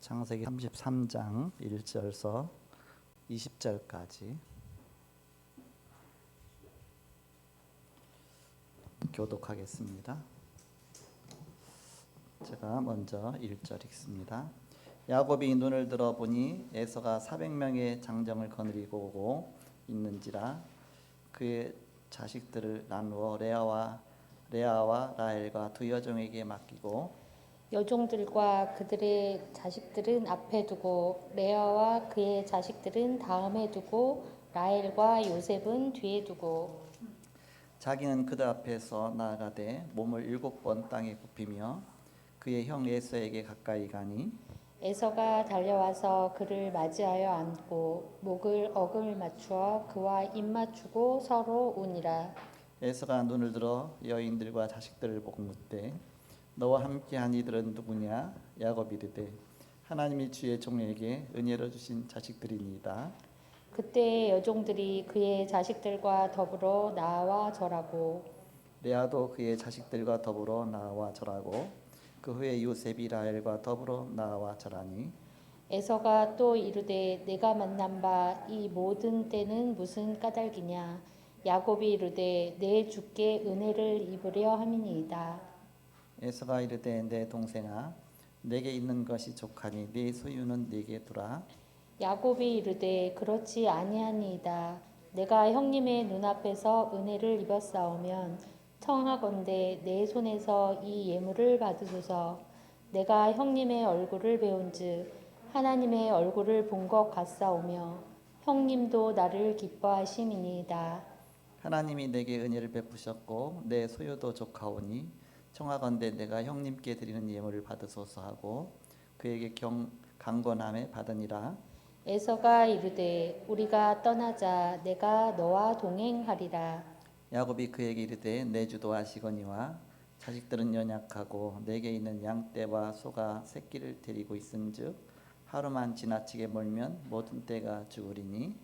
창세기 33장 1절서 20절까지 교독하겠습니다. 제가 먼저 1절 읽습니다. 야곱이 눈을 들어 보니 에서가 400명의 장정을 거느리고 오고 있는지라 그의 자식들을 나누어 레아와 라헬과 두 여종에게 맡기고 여종들과 그들의 자식들은 앞에 두고 레아와 그의 자식들은 다음에 두고 라헬과 요셉은 뒤에 두고 자기는 그들 앞에서 나아가되 몸을 7번 땅에 굽히며 그의 형 에서에게 가까이 가니 에서가 달려와서 그를 맞이하여 안고 목을 어금을 맞추어 그와 입 맞추고 서로 우니라. 에서가 눈을 들어 여인들과 자식들을 보고 묻되 너와 함께한 이들은 누구냐? 야곱이 이르되 하나님이 주의 종에게 은혜로 주신 자식들이니이다. 그때 여종들이 그의 자식들과 더불어 나와 절하고 레아도 그의 자식들과 더불어 나와 절하고 그 후에 요셉이 라헬과 더불어 나와 절하니 에서가 또 이르되 내가 만난 바 이 모든 때는 무슨 까닭이냐. 야곱이 이르되 내 주께 은혜를 입으려 함이니이다. 에서가 이르되 내 동생아 내게 있는 것이 족하니 네 소유는 네게 두라. 야곱이 이르되 그렇지 아니하니이다. 내가 형님의 눈앞에서 은혜를 입었사오면 청하건대 내 손에서 이 예물을 받으소서. 내가 형님의 얼굴을 배운즉 하나님의 얼굴을 본 것 같사오며 형님도 나를 기뻐하심이니이다. 하나님이 내게 은혜를 베푸셨고 내 소유도 족하오니 청하건대 내가 형님께 드리는 예물을 받으소서 하고 그에게 강권함에 받으니라. 에서가 이르되 우리가 떠나자. 내가 너와 동행하리라. 야곱이 그에게 이르되 내 주도 아시거니와 자식들은 연약하고 내게 있는 양떼와 소가 새끼를 데리고 있은즉 하루만 지나치게 멀면 모든 떼가 죽으리니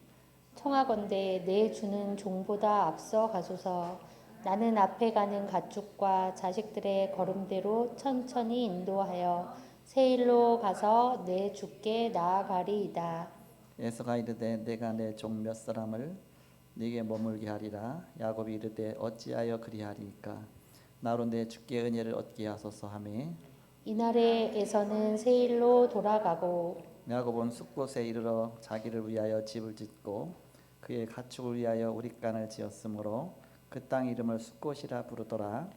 청하건대 내 주는 종보다 앞서 가소서. 나는 앞에 가는 가축과 자식들의 걸음대로 천천히 인도하여 세일로 가서 내 주께 나아가리이다. 에서가 이르되 내가 내 종 몇 사람을 네게 머물게 하리라. 야곱이 이르되 어찌하여 그리하리이까 나로 내 주께 은혜를 얻게 하소서 하매 이날에 에서는 세일로 돌아가고 야곱은 숫곳에 이르러 자기를 위하여 집을 짓고 그의 가축을 위하여 우릿간을 지었으므로 그 땅 이름을 숫곳이라 부르더라.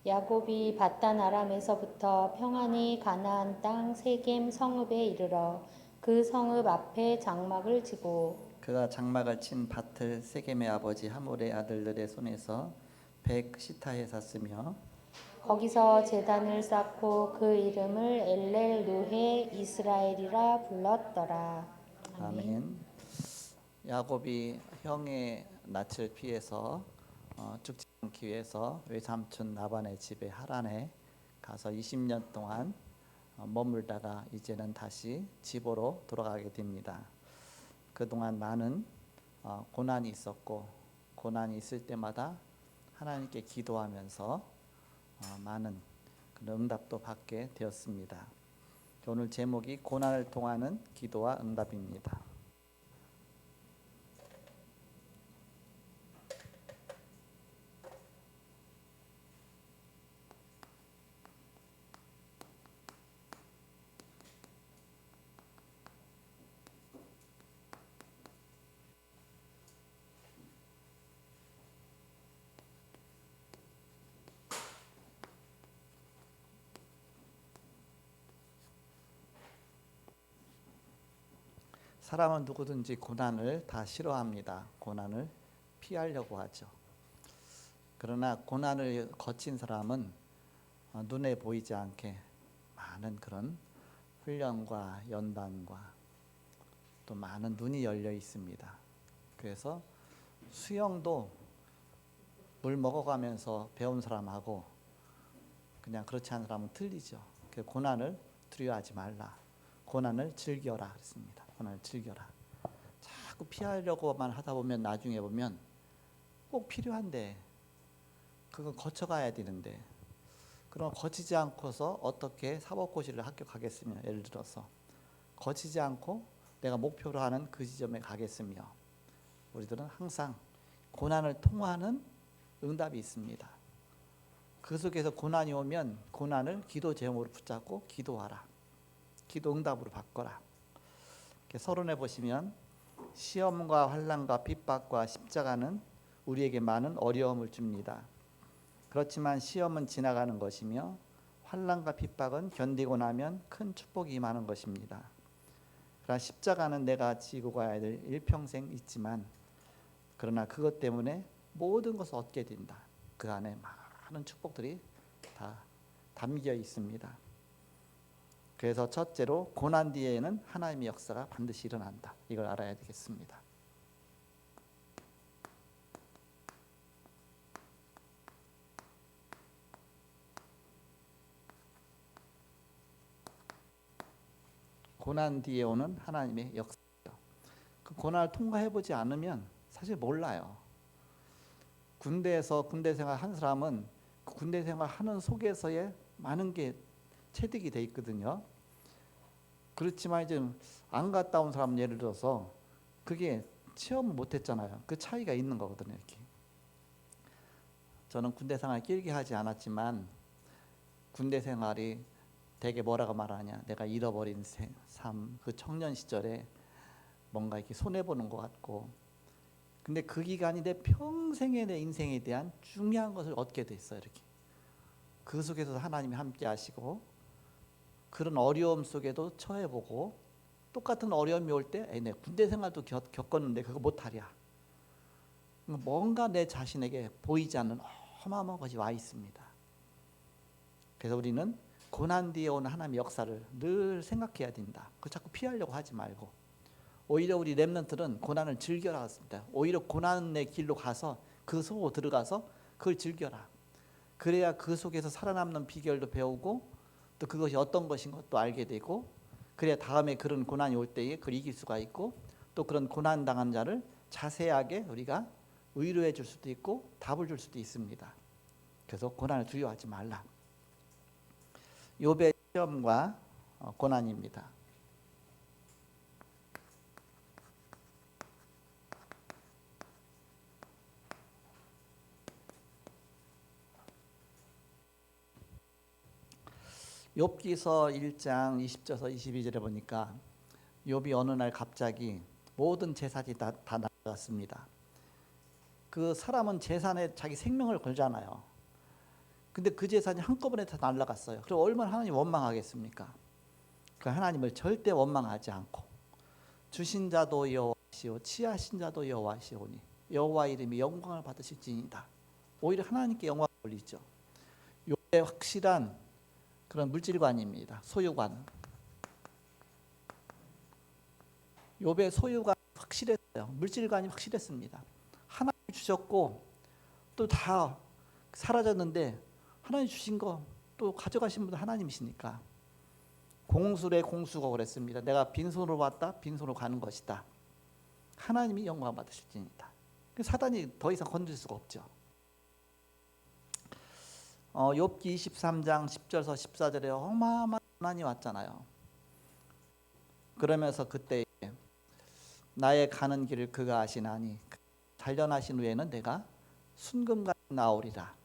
야곱이 밧단 아람에서부터 평안히 가나안 땅 세겜 성읍에 이르러 그 성읍 앞에 장막을 치고 그가 장막을 친 밭을 세겜의 아버지 하몰의 아들들의 손에서 백시타에 샀으며 거기서 제단을 쌓고 그 이름을 엘렐 누헤 이스라엘이라 불렀더라. 아멘. 아멘. 야곱이 형의 낯을 피해서 죽지 않기 위해서 외삼촌 라반의 집에 하란에 가서 20년 동안 머물다가 이제는 다시 집으로 돌아가게 됩니다. 그동안 많은 고난이 있었고 고난이 있을 때마다 하나님께 기도하면서 많은 그런 응답도 받게 되었습니다. 오늘 제목이 고난을 통하는 기도와 응답입니다. 사람은 누구든지 고난을 다 싫어합니다. 고난을 피하려고 하죠. 그러나 고난을 거친 사람은 눈에 보이지 않게 많은 그런 훈련과 연단과 또 많은 눈이 열려 있습니다. 그래서 수영도 물 먹어가면서 배운 사람하고 그냥 그렇지 않은 사람은 틀리죠. 고난을 두려워하지 말라. 고난을 즐겨라 그랬습니다. 고난을 즐겨라. 자꾸 피하려고만 하다 보면 나중에 보면 꼭 필요한데 그거 거쳐가야 되는데 그럼 거치지 않고서 어떻게 사법고시를 합격하겠으며 예를 들어서 거치지 않고 내가 목표로 하는 그 지점에 가겠으며, 우리들은 항상 고난을 통과하는 응답이 있습니다. 그 속에서 고난이 오면 고난을 기도 제목으로 붙잡고 기도하라. 기도 응답으로 바꿔라. 서론에 보시면 시험과 환난과 핍박과 십자가는 우리에게 많은 어려움을 줍니다. 그렇지만 시험은 지나가는 것이며 환난과 핍박은 견디고 나면 큰 축복이 임하는 것입니다. 그러나 십자가는 내가 지고 가야 될 일평생 있지만, 그러나 그것 때문에 모든 것을 얻게 된다. 그 안에 많은 축복들이 다 담겨 있습니다. 그래서 첫째로 고난 뒤에는 하나님의 역사가 반드시 일어난다. 이걸 알아야 되겠습니다. 고난 뒤에 오는 하나님의 역사죠. 그 고난을 통과해보지 않으면 사실 몰라요. 군대에서 군대 생활 한 사람은 그 군대 생활 하는 속에서의 많은 게 체득이 돼 있거든요. 그렇지만 이제 안 갔다 온 사람 예를 들어서 그게 체험을 못했잖아요. 그 차이가 있는 거거든요. 이렇게. 저는 군대 생활 길게 하지 않았지만 군대 생활이 되게 뭐라고 말하냐, 내가 잃어버린 삶, 그 청년 시절에 뭔가 이렇게 손해 보는 것 같고, 근데 그 기간이 내 평생의 내 인생에 대한 중요한 것을 얻게 됐어요. 이렇게 그 속에서 하나님이 함께 하시고, 그런 어려움 속에도 처해보고, 똑같은 어려움이 올 때 내 군대 생활도 겪었는데 그거 못하랴, 뭔가 내 자신에게 보이지 않는 어마어마한 것이 와 있습니다. 그래서 우리는 고난 뒤에 오는 하나님의 역사를 늘 생각해야 된다. 그 자꾸 피하려고 하지 말고, 오히려 우리 렘넌트는 고난을 즐겨라 했습니다. 오히려 고난의 길로 가서 그 속으로 들어가서 그걸 즐겨라. 그래야 그 속에서 살아남는 비결도 배우고, 또 그것이 어떤 것인 것도 알게 되고, 그래야 다음에 그런 고난이 올 때에 그걸 이길 수가 있고, 또 그런 고난 당한 자를 자세하게 우리가 위로해 줄 수도 있고 답을 줄 수도 있습니다. 그래서 고난을 두려워하지 말라. 욥의 시험과 고난입니다. 욥기서 1장 20절에서 22절에 보니까 욥이 어느 날 갑자기 모든 재산이 다 날아갔습니다. 그 사람은 재산에 자기 생명을 걸잖아요. 근데 그 재산이 한꺼번에 다 날아갔어요. 그럼 얼마나 하나님 원망하겠습니까? 그 하나님을 절대 원망하지 않고, 주신 자도 여호와시오 취하신 자도 여호와시오니 여호와 이름이 영광을 받으실지니이다. 오히려 하나님께 영광을 올리죠. 욥의 확실한 그런 물질관입니다. 소유관. 욥의 소유관 확실했어요. 물질관이 확실했습니다. 하나님 주셨고 또 다 사라졌는데 하나님 주신 거 또 가져가신 분은 하나님이시니까. 공술의 공수가 그랬습니다. 내가 빈손으로 왔다 빈손으로 가는 것이다. 하나님이 영광 받으실지니이다. 사단이 더 이상 건들 수가 없죠. 욥기 23장 10절에서 14절에 어마어마한 고난이 왔잖아요. 그러면서 그때 나의 가는 길을 그가 아시나니 단련하신 후에는 내가 순금같이 나오리라.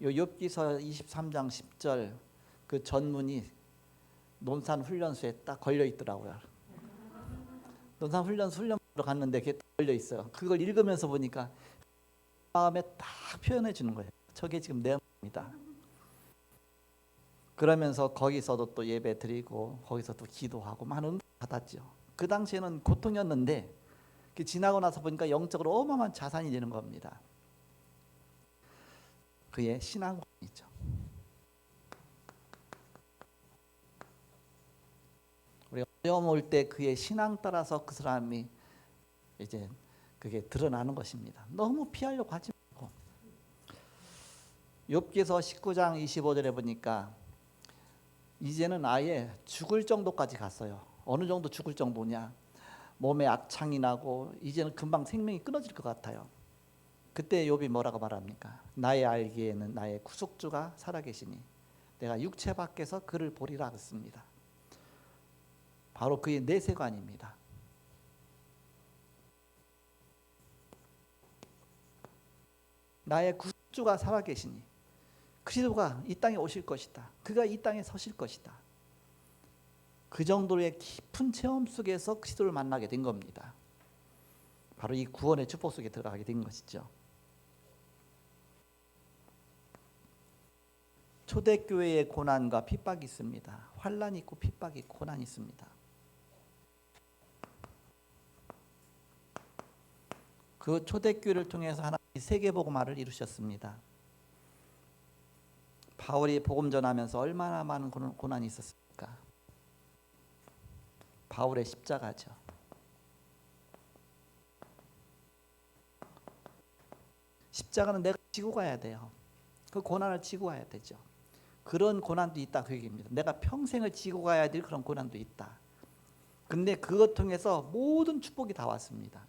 요 욥기서 23장 10절 그 전문이 논산 훈련소에 딱 걸려 있더라고요. 논산 훈련소로 갔는데 그게 딱 걸려 있어요. 그걸 읽으면서 보니까 마음에 딱 표현해 주는 거예요. 저게 지금 내 마음이다. 그러면서 거기서도 또 예배 드리고 거기서 또 기도하고 많은 응답 받았죠. 그 당시에는 고통이었는데 지나고 나서 보니까 영적으로 어마어마한 자산이 되는 겁니다. 그의 신앙이죠. 우리가 어려움 올 때 그의 신앙 따라서 그 사람이 이제 그게 드러나는 것입니다. 너무 피하려고 하지 말고. 욥기서 19장 25절에 보니까 이제는 아예 죽을 정도까지 갔어요. 어느 정도 죽을 정도냐? 몸에 악창이 나고 이제는 금방 생명이 끊어질 것 같아요. 그때 욥이 뭐라고 말합니까? 나의 알기에는 나의 구속주가 살아계시니 내가 육체 밖에서 그를 보리라 했습니다. 바로 그의 내세관입니다. 나의 구주가 살아계시니 그리스도가 이 땅에 오실 것이다. 그가 이 땅에 서실 것이다. 그 정도의 깊은 체험 속에서 그리스도를 만나게 된 겁니다. 바로 이 구원의 축복 속에 들어가게 된 것이죠. 초대교회의 고난과 핍박이 있습니다. 환난이 있고 핍박이 있고 고난이 있습니다. 그 초대교회를 통해서 하나님이 세계복음화를 이루셨습니다. 바울이 복음 전하면서 얼마나 많은 고난이 있었습니까? 바울의 십자가죠. 십자가는 내가 지고 가야 돼요. 그 고난을 지고 가야 되죠. 그런 고난도 있다 그 얘기입니다. 내가 평생을 지고 가야 될 그런 고난도 있다. 근데 그것 통해서 모든 축복이 다 왔습니다.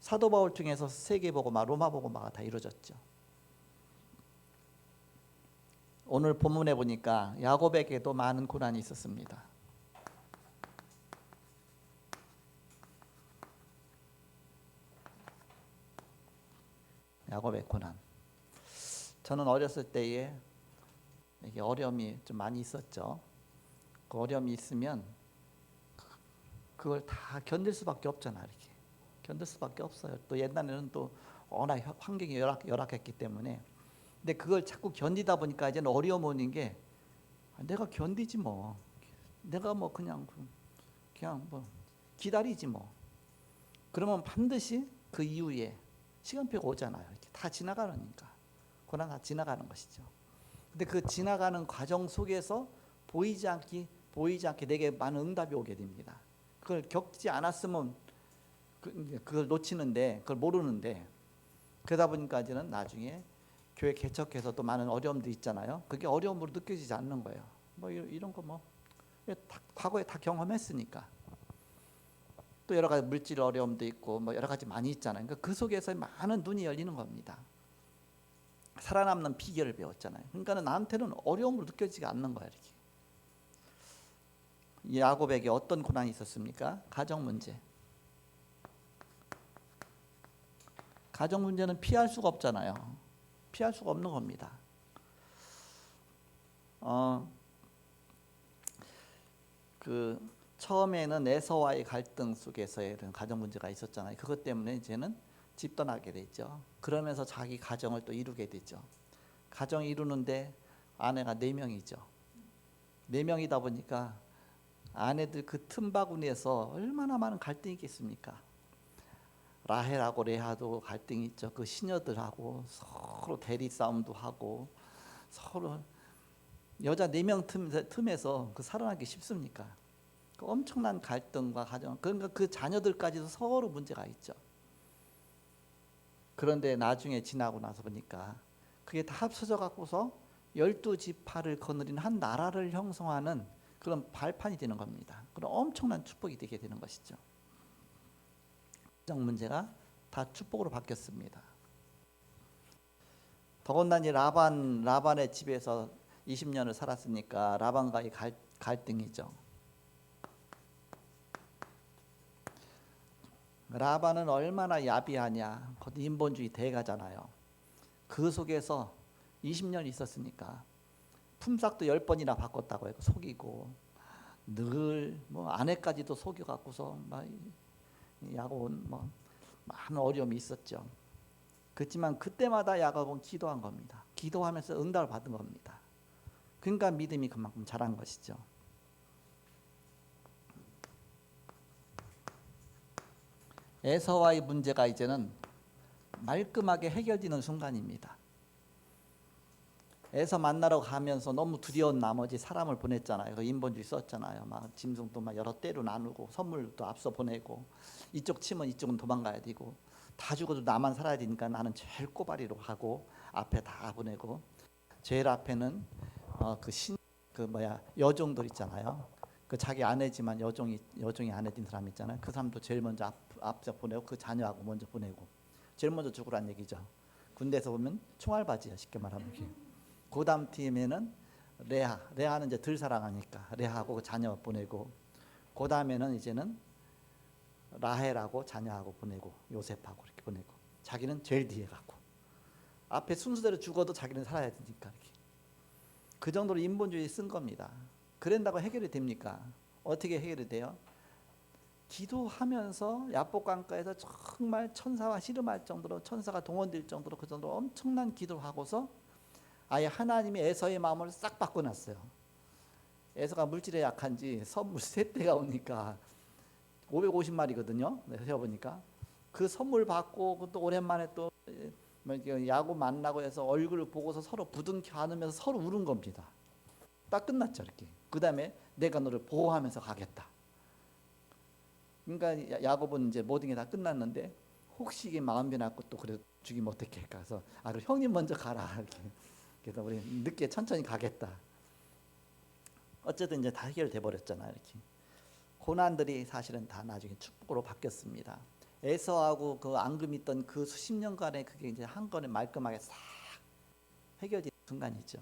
사도 바울 통해서 세계복음화, 로마복음화가 다 이루어졌죠. 오늘 본문에 보니까 야곱에게도 많은 고난이 있었습니다. 야곱의 고난. 저는 어렸을 때에 이게 어려움이 좀 많이 있었죠. 그 어려움이 있으면 그걸 다 견딜 수밖에 없잖아요. 이렇게 견딜 수밖에 없어요. 또 옛날에는 또 워낙 환경이 열악했기 때문에. 근데 그걸 자꾸 견디다 보니까 이제는 어려움 오는 게 내가 견디지 뭐. 내가 뭐 그냥 뭐 기다리지 뭐. 그러면 반드시 그 이후에 시간표가 오잖아요. 이렇게 다 지나가니까. 고난 다 지나가는 것이죠. 근데 그 지나가는 과정 속에서 보이지 않게 내게 많은 응답이 오게 됩니다. 그걸 겪지 않았으면 그걸 놓치는데, 그걸 모르는데, 그러다 보니까 이제는 나중에 교회 개척해서 또 많은 어려움도 있잖아요. 그게 어려움으로 느껴지지 않는 거예요. 뭐 이런 거 뭐 과거에 다 경험했으니까. 또 여러 가지 물질 어려움도 있고 뭐 여러 가지 많이 있잖아요. 그러니까 그 속에서 많은 눈이 열리는 겁니다. 살아남는 비결을 배웠잖아요. 그러니까는 나한테는 어려움으로 느껴지지 않는 거예요. 이렇게. 야곱에게 어떤 고난이 있었습니까? 가정 문제. 가정 문제는 피할 수가 없잖아요. 피할 수가 없는 겁니다. 처음에는 에서와의 갈등 속에서의 이런 가정 문제가 있었잖아요. 그것 때문에 이제는 집 떠나게 되죠. 그러면서 자기 가정을 또 이루게 되죠. 가정 이루는데 아내가 4명이죠. 4명이다 보니까 아내들 그 틈바구니에서 얼마나 많은 갈등이 있겠습니까? 라헬하고 레아도 갈등이 있죠. 그 시녀들하고 서로 대리 싸움도 하고 서로 여자 4명 틈에서 그 살아나기 쉽습니까? 그 엄청난 갈등과 가정, 그러니까 그 자녀들까지도 서로 문제가 있죠. 그런데 나중에 지나고 나서 보니까 그게 다 합쳐져 갖고서 12지파를 거느린 한 나라를 형성하는 그런 발판이 되는 겁니다. 그런 엄청난 축복이 되게 되는 것이죠. 가정 문제가 다 축복으로 바뀌었습니다. 더군다나 이 라반의 집에서 20년을 살았으니까 라반과의 갈등이죠. 라반은 얼마나 야비하냐. 곧 인본주의 대가잖아요. 그 속에서 20년 있었으니까 품삯도 10번이나 바꿨다고 해요. 속이고 늘 뭐 아내까지도 속여 갖고서 막 야곱은 뭐 많은 어려움이 있었죠. 그렇지만 그때마다 야곱은 기도한 겁니다. 기도하면서 응답을 받은 겁니다. 그러니까 믿음이 그만큼 자란 것이죠. 에서와의 문제가 이제는 말끔하게 해결되는 순간입니다. 에서 만나러 가면서 너무 두려운 나머지 사람을 보냈잖아요. 그 인본주의 썼잖아요. 막 짐승도 막 여러 떼로 나누고 선물도 앞서 보내고 이쪽 치면 이쪽은 도망가야 되고 다 죽어도 나만 살아야 되니까 나는 제일 꼬바리로 하고 앞에 다 보내고 제일 앞에는 여종들 있잖아요. 그 자기 아내지만 여종이 아내 된 사람 있잖아요. 그 사람도 제일 먼저 앞서 보내고 그 자녀하고 먼저 보내고 제일 먼저 죽으란 얘기죠. 군대에서 보면 총알바지야 쉽게 말하면. 그 다음 팀에는 레아는 이제 덜 사랑하니까 레아하고 그 자녀 보내고 그 다음에는 이제는 라헬하고 자녀하고 보내고 요셉하고 이렇게 보내고 자기는 제일 뒤에 가고 앞에 순서대로 죽어도 자기는 살아야 되니까 이렇게. 그 정도로 인본주의 쓴 겁니다. 그런다고 해결이 됩니까? 어떻게 해결이 돼요? 기도하면서 야복강가에서 정말 천사와 씨름할 정도로 천사가 동원될 정도로 그 정도로 엄청난 기도를 하고서 아예 하나님이 에서의 마음을 싹 바꿔놨어요. 에서가 물질에 약한지 선물 세대가 오니까 550마리거든요. 세어보니까 그 선물 받고 또 오랜만에 또 야구 만나고 해서 얼굴을 보고서 서로 부둥켜 안으면서 서로 우는 겁니다. 딱 끝났죠 이렇게. 그 다음에 내가 너를 보호하면서 가겠다. 그러니까 야곱은 이제 모든 게 다 끝났는데 혹시 이게 마음 변했고 또 그래 죽이면 어떻게 할까 해서 그럼 형님 먼저 가라 이렇게. 그래서 우리 늦게 천천히 가겠다. 어쨌든 이제 다 해결돼 버렸잖아요 이렇게. 고난들이 사실은 다 나중에 축복으로 바뀌었습니다. 에서하고 그 앙금 있던 그 수십 년간의 그게 이제 한 번에 말끔하게 싹 해결된 순간이죠.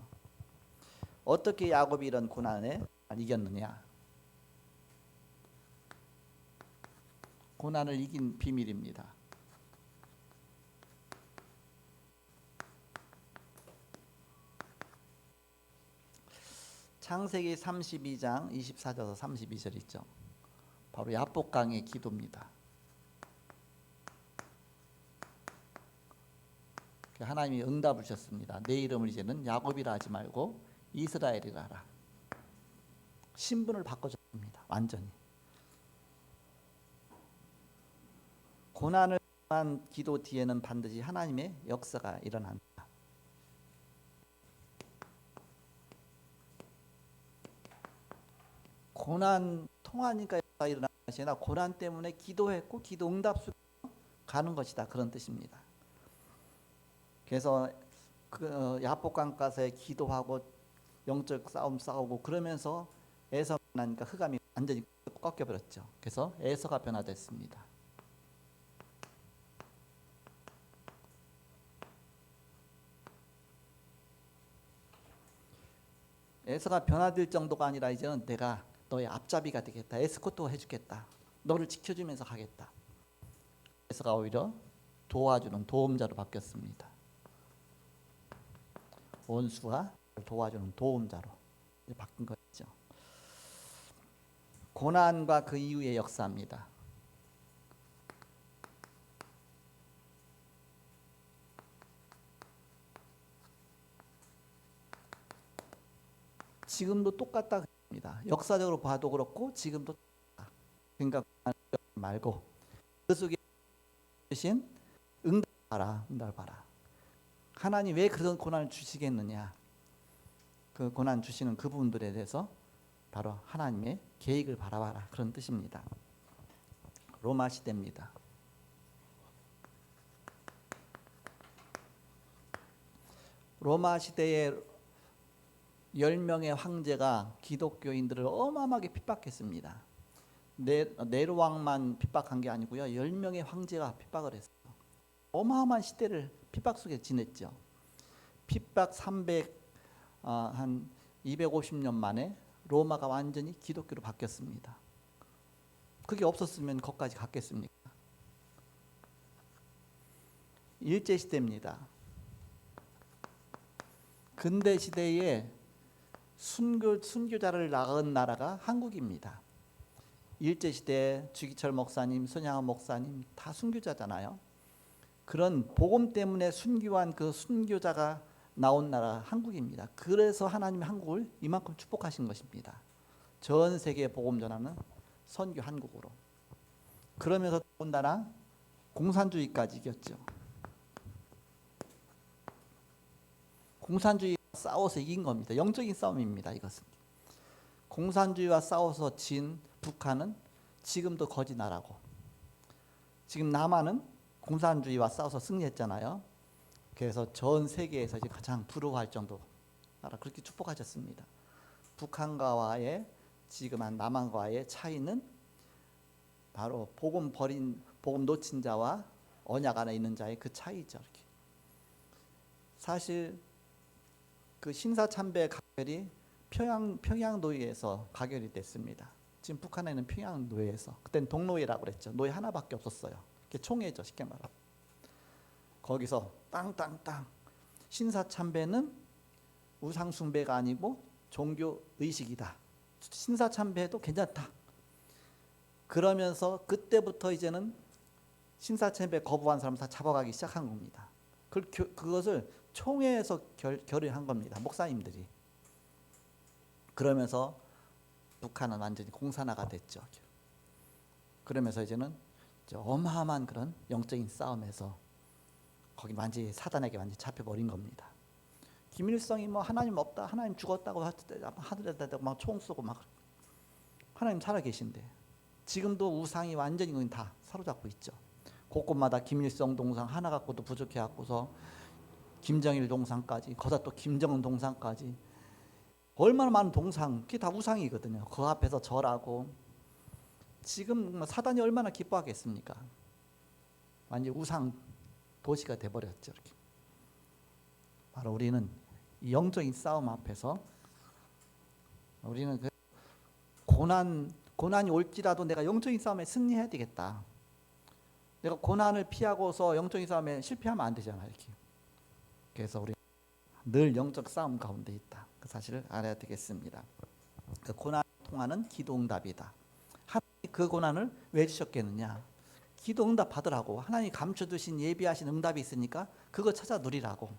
어떻게 야곱이 이런 고난에 이겼느냐? 고난을 이긴 비밀입니다. 창세기 32장 24절에서 32절 있죠. 바로 야복강의 기도입니다. 하나님이 응답을 주셨습니다. 내 이름을 이제는 야곱이라 하지 말고 이스라엘이라 하라. 신분을 바꿔줬습니다. 완전히. 고난을 한 기도 뒤에는 반드시 하나님의 역사가 일어난다. 고난 통하니까 역사가 일어나는 것이 아니라 고난 때문에 기도했고 기도 응답 속에 가는 것이다. 그런 뜻입니다. 그래서 그 야복강가서에 기도하고 영적 싸움 싸우고 그러면서 에서 나니까 흑암이 완전히 꺾여버렸죠. 그래서 에서가 변화됐습니다. 에서가 변화될 정도가 아니라 이제는 내가 너의 앞잡이가 되겠다. 에스코트 해주겠다. 너를 지켜주면서 가겠다. 에서가 오히려 도와주는 도움자로 바뀌었습니다. 원수가 도와주는 도움자로 바뀐 거죠. 고난과 그 이후의 역사입니다. 지금도 똑같다 그럽니다. 역사적으로 봐도 그렇고 지금도 똑같다. 그러니까 말고 그 속에 주신 응답 봐라. 하나님 왜 그런 고난을 주시겠느냐? 그 고난 주시는 그 부분들에 대해서 바로 하나님의 계획을 바라봐라 그런 뜻입니다. 로마 시대입니다. 로마 시대에 10명의 황제가 기독교인들을 어마어마하게 핍박했습니다. 네로 왕만 핍박한 게 아니고요. 10명의 황제가 핍박을 했어요. 어마어마한 시대를 핍박 속에 지냈죠. 핍박 한 250년 만에 로마가 완전히 기독교로 바뀌었습니다. 그게 없었으면 거기까지 갔겠습니까? 일제시대입니다. 근대 시대에 순교자를 낳은 나라가 한국입니다. 일제시대 주기철 목사님, 손양원 목사님 다 순교자잖아요. 그런 복음 때문에 순교한 그 순교자가 나온 나라 한국입니다. 그래서 하나님이 한국을 이만큼 축복하신 것입니다. 전 세계에 복음 전하는 선교 한국으로. 그러면서 더군다나 공산주의까지 이겼죠. 공산주의와 싸워서 이긴 겁니다. 영적인 싸움입니다. 이것은. 공산주의와 싸워서 진 북한은 지금도 거지 나라고, 지금 남한은 공산주의와 싸워서 승리했잖아요. 그래서 전 세계에서 이제 가장 부러워할 정도 나라 그렇게 축복하셨습니다. 북한과의 지금 한 남한과의 차이는 바로 복음 놓친 자와 언약 안에 있는 자의 그 차이죠. 이렇게. 사실 그 신사참배 가결이 평양도에서 가결이 됐습니다. 지금 북한에 있는 평양 노예에서, 그때는 동노예라고 그랬죠. 노예 하나밖에 없었어요. 그게 총회죠, 쉽게 말하면. 거기서 땅땅땅, 신사참배는 우상숭배가 아니고 종교 의식이다. 신사참배도 괜찮다. 그러면서 그때부터 이제는 신사참배 거부한 사람 다 잡아가기 시작한 겁니다. 그것을 총회에서 결의한 겁니다. 목사님들이. 그러면서 북한은 완전히 공산화가 됐죠. 그러면서 이제는 어마어마한 그런 영적인 싸움에서 거기 완전히 사단에게 완전히 잡혀버린 겁니다. 김일성이 뭐 하나님 없다, 하나님 죽었다고 하더라도 막 총 쏘고 막 하나님 살아 계신데 지금도 우상이 완전히 다 사로잡고 있죠. 곳곳마다 김일성 동상 하나 갖고도 부족해 갖고서 김정일 동상까지, 거기다 또 김정은 동상까지 얼마나 많은 동상, 그게 다 우상이거든요. 그 앞에서 절하고 지금 사단이 얼마나 기뻐하겠습니까? 완전 우상 도시가 돼버렸죠. 이렇게. 바로 우리는 이 영적인 싸움 앞에서 우리는 그 고난이 올지라도 내가 영적인 싸움에 승리해야 되겠다. 내가 고난을 피하고서 영적인 싸움에 실패하면 안 되잖아요. 이렇게. 그래서 우리 늘 영적 싸움 가운데 있다. 그 사실을 알아야 되겠습니다. 그 고난을 통하는 기도응답이다. 하나님이 그 고난을 왜 주셨겠느냐? 기도응답 받으라고. 하나님이 감춰두신 예비하신 응답이 있으니까 그거 찾아 누리라고.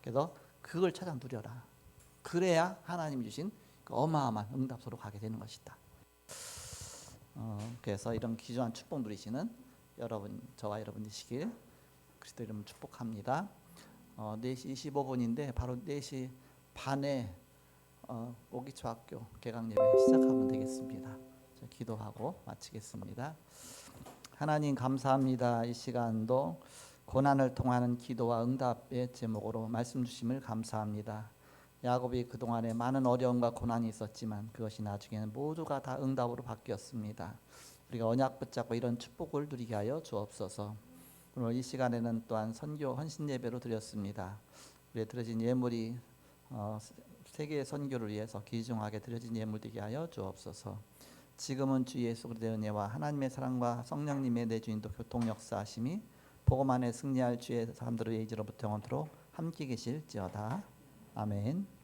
그래서 그걸 찾아 누려라. 그래야 하나님이 주신 그 어마어마한 응답소로 가게 되는 것이다. 그래서 이런 귀중한 축복 누리시는 여러분, 저와 여러분 되시길 그리스도 이름으로 축복합니다. 4시 25분인데 바로 4시 반에 오기초학교 개강 예배 시작하면 되겠습니다. 기도하고 마치겠습니다. 하나님 감사합니다. 이 시간도 고난을 통하는 기도와 응답의 제목으로 말씀 주심을 감사합니다. 야곱이 그동안에 많은 어려움과 고난이 있었지만 그것이 나중에는 모두가 다 응답으로 바뀌었습니다. 우리가 언약 붙잡고 이런 축복을 누리게 하여 주옵소서. 오늘 이 시간에는 또한 선교 헌신 예배로 드렸습니다. 우리의 드려진 예물이 세계 선교를 위해서 귀중하게 드려진 예물 되게 하여 주옵소서. 지금은 주 예수 그리스도의 은혜와 하나님의 사랑과 성령님의 내주인도 교통 역사하심이 복음 안에 승리할 주의 사람들의 의지로부터 영원토록 함께 계실지어다. 아멘.